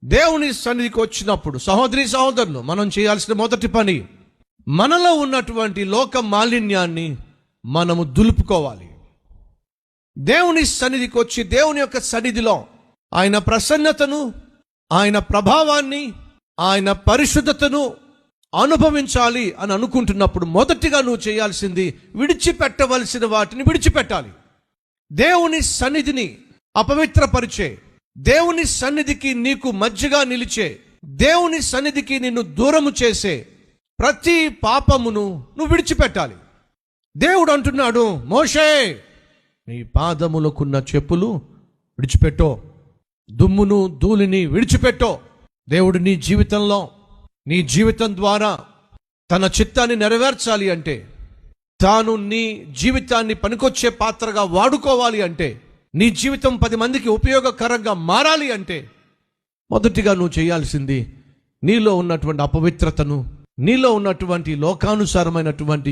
దేవుని సన్నిధికి వచ్చినప్పుడు సహోదరి సహోదరులు, మనం చేయాల్సిన మొదటి పని మనలో ఉన్నటువంటి లోక మాలిన్యాన్ని మనము దులుపుకోవాలి. దేవుని సన్నిధికి వచ్చి దేవుని యొక్క సన్నిధిలో ఆయన ప్రసన్నతను, ఆయన ప్రభావాన్ని, ఆయన పరిశుద్ధతను అనుభవించాలి అని అనుకుంటున్నప్పుడు మొదటిగా నువ్వు చేయాల్సింది విడిచిపెట్టవలసిన వాటిని విడిచిపెట్టాలి. దేవుని సన్నిధిని అపవిత్రపరిచే, దేవుని సన్నిధికి నీకు మధ్యగా నిలిచే, దేవుని సన్నిధికి నిన్ను దూరము చేసే ప్రతి పాపమును నువ్వు విడిచిపెట్టాలి. దేవుడు అంటున్నాడు, మోషే నీ పాదములకున్న చెప్పులు విడిచిపెట్టో, దుమ్మును ధూళిని విడిచిపెట్టో. దేవుడు నీ జీవితంలో, నీ జీవితం ద్వారా తన చిత్తాన్ని నెరవేర్చాలి అంటే, తాను నీ జీవితాన్ని పనికొచ్చే పాత్రగా వాడుకోవాలి అంటే, నీ జీవితం 10 మందికి ఉపయోగకరంగా మారాలి అంటే, మొదటిగా నువ్వు చేయాల్సింది నీలో ఉన్నటువంటి అపవిత్రతను, నీలో ఉన్నటువంటి లోకానుసారమైనటువంటి